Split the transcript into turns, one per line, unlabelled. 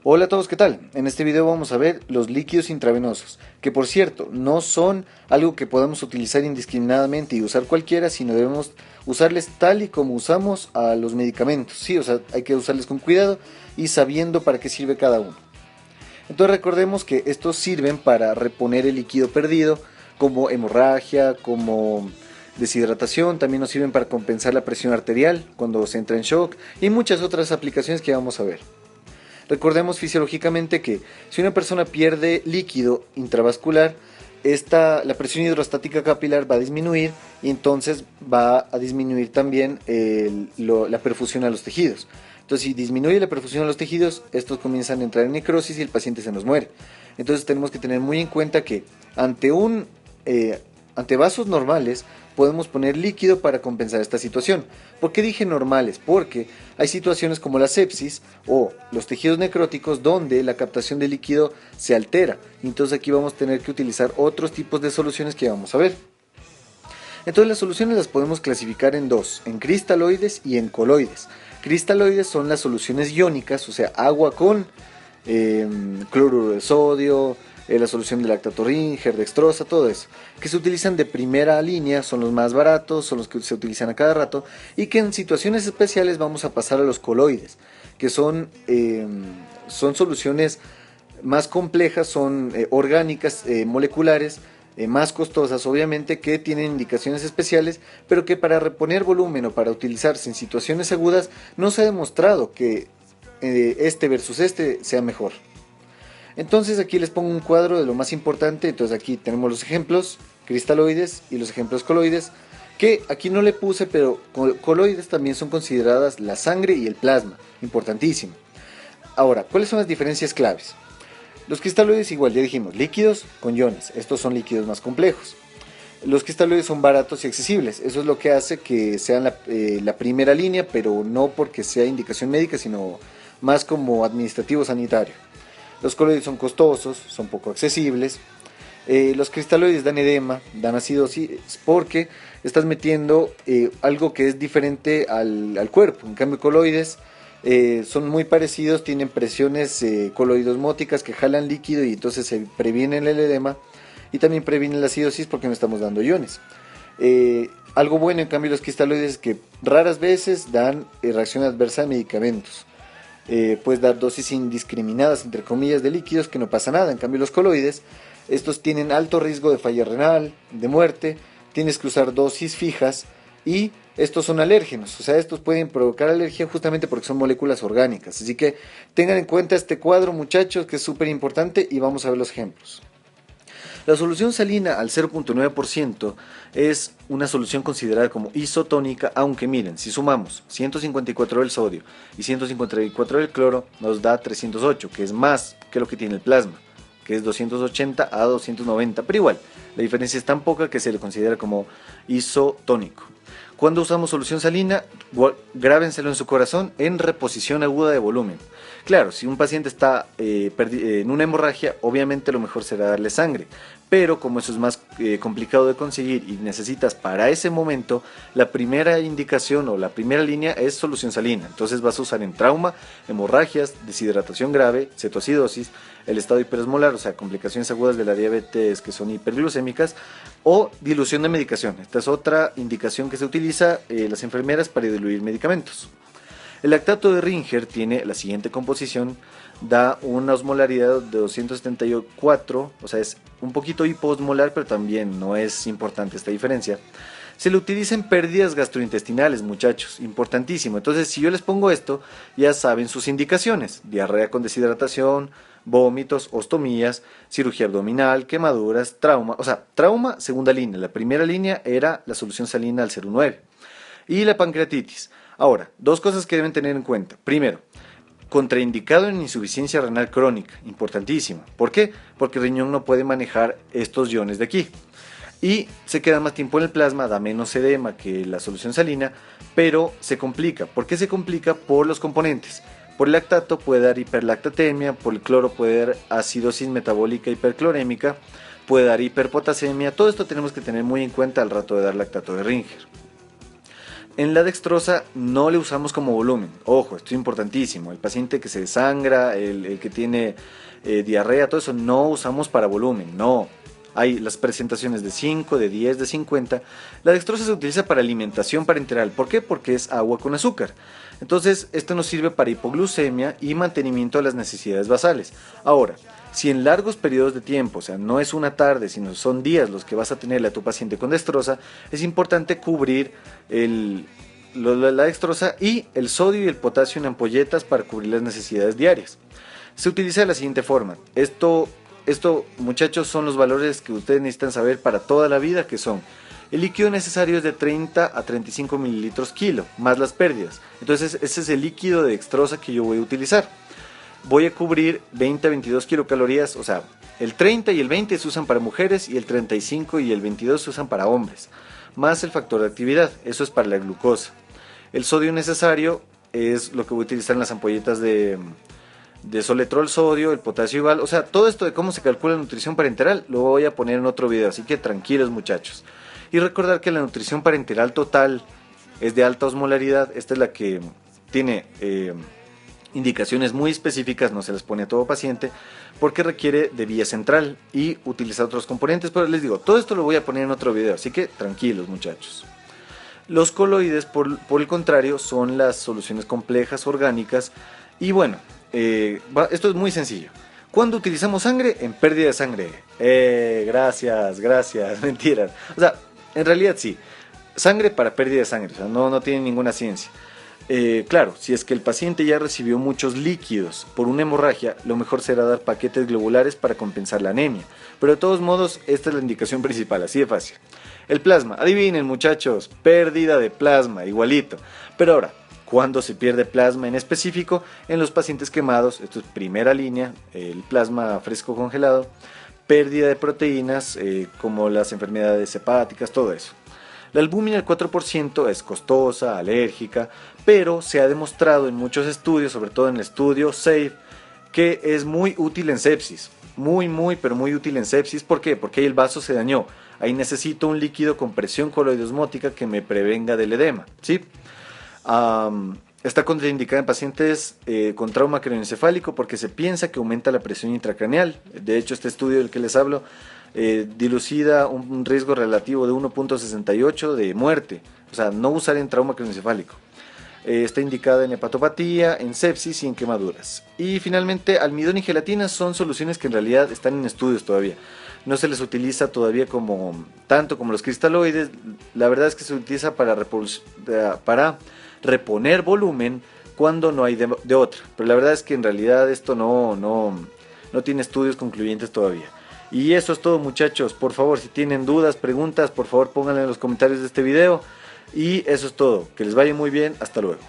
Hola a todos, ¿qué tal? En este video vamos a ver los líquidos intravenosos, que por cierto no son algo que podamos utilizar indiscriminadamente y usar cualquiera, sino debemos usarles tal y como usamos a los medicamentos, sí, o sea, hay que usarles con cuidado y sabiendo para qué sirve cada uno. Entonces recordemos que estos sirven para reponer el líquido perdido, como hemorragia, como deshidratación, también nos sirven para compensar la presión arterial cuando se entra en shock y muchas otras aplicaciones que vamos a ver. Recordemos fisiológicamente que si una persona pierde líquido intravascular, la presión hidrostática capilar va a disminuir y entonces va a disminuir también la perfusión a los tejidos. Entonces, si disminuye la perfusión a los tejidos, estos comienzan a entrar en necrosis y el paciente se nos muere. Entonces tenemos que tener muy en cuenta que ante vasos normales podemos poner líquido para compensar esta situación. ¿Por qué dije normales? Porque hay situaciones como la sepsis o los tejidos necróticos donde la captación de líquido se altera. Entonces aquí vamos a tener que utilizar otros tipos de soluciones que vamos a ver. Entonces las soluciones las podemos clasificar en dos, en cristaloides y en coloides. Cristaloides son las soluciones iónicas, o sea, agua con cloruro de sodio, la solución de lactato Ringer, dextrosa, todo eso, que se utilizan de primera línea, son los más baratos, son los que se utilizan a cada rato, y que en situaciones especiales vamos a pasar a los coloides, que son soluciones más complejas, son orgánicas, moleculares, más costosas obviamente, que tienen indicaciones especiales, pero que para reponer volumen o para utilizarse en situaciones agudas no se ha demostrado que este versus este sea mejor. Entonces aquí les pongo un cuadro de lo más importante. Entonces aquí tenemos los ejemplos cristaloides y los ejemplos coloides, que aquí no le puse, pero coloides también son consideradas la sangre y el plasma, importantísimo. Ahora, ¿cuáles son las diferencias claves? Los cristaloides, igual ya dijimos, líquidos con iones, estos son líquidos más complejos. Los cristaloides son baratos y accesibles, eso es lo que hace que sean la primera línea, pero no porque sea indicación médica, sino más como administrativo sanitario. Los coloides son costosos, son poco accesibles. Los cristaloides dan edema, dan acidosis, porque estás metiendo algo que es diferente al cuerpo. En cambio, coloides son muy parecidos, tienen presiones coloidosmóticas que jalan líquido y entonces se previene el edema y también previene la acidosis porque no estamos dando iones. Algo bueno en cambio los cristaloides es que raras veces dan reacción adversa a medicamentos. Puedes dar dosis indiscriminadas entre comillas de líquidos que no pasa nada. En cambio los coloides, estos tienen alto riesgo de falla renal, de muerte, tienes que usar dosis fijas y estos son alérgenos, o sea, estos pueden provocar alergia justamente porque son moléculas orgánicas. Así que tengan en cuenta este cuadro, muchachos, que es súper importante, y vamos a ver los ejemplos. La solución salina al 0.9% es una solución considerada como isotónica, aunque miren, si sumamos 154 del sodio y 154 del cloro, nos da 308, que es más que lo que tiene el plasma, que es 280 a 290, pero igual, la diferencia es tan poca que se le considera como isotónico. Cuando usamos solución salina, grábenselo en su corazón, en reposición aguda de volumen. Claro, si un paciente está en una hemorragia, obviamente lo mejor será darle sangre, pero como eso es más complicado de conseguir y necesitas para ese momento, la primera indicación o la primera línea es solución salina. Entonces vas a usar en trauma, hemorragias, deshidratación grave, cetoacidosis, el estado hiperosmolar, o sea, complicaciones agudas de la diabetes que son hiperglucémicas, o dilución de medicación. Esta es otra indicación que se utiliza las enfermeras para diluir medicamentos. El lactato de Ringer tiene la siguiente composición, da una osmolaridad de 274, o sea, es un poquito hipoosmolar, pero también no es importante esta diferencia. Se le utiliza en pérdidas gastrointestinales, muchachos, importantísimo. Entonces, si yo les pongo esto, ya saben sus indicaciones: diarrea con deshidratación, vómitos, ostomías, cirugía abdominal, quemaduras, trauma. O sea, trauma, segunda línea. La primera línea era la solución salina al 0,9. Y la pancreatitis. Ahora, dos cosas que deben tener en cuenta. Primero, contraindicado en insuficiencia renal crónica, importantísimo. ¿Por qué? Porque el riñón no puede manejar estos iones de aquí. Y se queda más tiempo en el plasma, da menos edema que la solución salina, pero se complica. ¿Por qué se complica? Por los componentes. Por el lactato puede dar hiperlactatemia, por el cloro puede dar acidosis metabólica hiperclorémica, puede dar hiperpotasemia. Todo esto tenemos que tener muy en cuenta al rato de dar lactato de Ringer. En la dextrosa no le usamos como volumen. Ojo, esto es importantísimo. El paciente que se desangra, el que tiene diarrea, todo eso, no usamos para volumen, no. Hay las presentaciones de 5, de 10, de 50. La dextrosa se utiliza para alimentación parenteral. ¿Por qué? Porque es agua con azúcar. Entonces, esto nos sirve para hipoglucemia y mantenimiento de las necesidades basales. Ahora, si en largos periodos de tiempo, o sea, no es una tarde, sino son días los que vas a tenerle a tu paciente con dextrosa, es importante cubrir la dextrosa y el sodio y el potasio en ampolletas para cubrir las necesidades diarias. Se utiliza de la siguiente forma. Esto, muchachos, son los valores que ustedes necesitan saber para toda la vida, que son: el líquido necesario es de 30 a 35 mililitros kilo, más las pérdidas. Entonces, ese es el líquido de dextrosa que yo voy a utilizar. Voy a cubrir 20 a 22 kilocalorías, o sea, el 30 y el 20 se usan para mujeres y el 35 y el 22 se usan para hombres, más el factor de actividad, eso es para la glucosa. El sodio necesario es lo que voy a utilizar en las ampolletas de soletrol sodio, el potasio igual, o sea, todo esto de cómo se calcula la nutrición parenteral lo voy a poner en otro video, así que tranquilos muchachos. Y recordar que la nutrición parenteral total es de alta osmolaridad, esta es la que tiene indicaciones muy específicas, no se las pone a todo paciente, porque requiere de vía central y utiliza otros componentes, pero les digo, todo esto lo voy a poner en otro video, así que tranquilos muchachos. Los coloides, por el contrario, son las soluciones complejas orgánicas y bueno, esto es muy sencillo. ¿Cuándo utilizamos sangre? En pérdida de sangre. Gracias, mentiras. O sea, en realidad sí, sangre para pérdida de sangre, o sea, no tiene ninguna ciencia. Claro, si es que el paciente ya recibió muchos líquidos por una hemorragia, lo mejor será dar paquetes globulares para compensar la anemia. Pero de todos modos, esta es la indicación principal, así de fácil. El plasma, adivinen muchachos, pérdida de plasma, igualito. Pero ahora, ¿cuándo se pierde plasma en específico? En los pacientes quemados, esto es primera línea, el plasma fresco congelado, pérdida de proteínas como las enfermedades hepáticas, todo eso. La albúmina al 4% es costosa, alérgica, pero se ha demostrado en muchos estudios, sobre todo en el estudio SAFE, que es muy útil en sepsis. Pero muy útil en sepsis. ¿Por qué? Porque ahí el vaso se dañó. Ahí necesito un líquido con presión coloidosmótica que me prevenga del edema, ¿sí? Está contraindicada en pacientes con trauma craneoencefálico porque se piensa que aumenta la presión intracraneal. De hecho, este estudio del que les hablo dilucida un riesgo relativo de 1.68 de muerte, o sea, no usar en trauma craneoencefálico. Está indicada en hepatopatía, en sepsis y en quemaduras. Y finalmente, almidón y gelatina son soluciones que en realidad están en estudios todavía. No se les utiliza todavía tanto como los cristaloides. La verdad es que se utiliza para reponer volumen cuando no hay de otra. Pero la verdad es que en realidad esto no tiene estudios concluyentes todavía. Y eso es todo muchachos, por favor si tienen dudas, preguntas, por favor pónganlas en los comentarios de este video. Y eso es todo, que les vaya muy bien, hasta luego.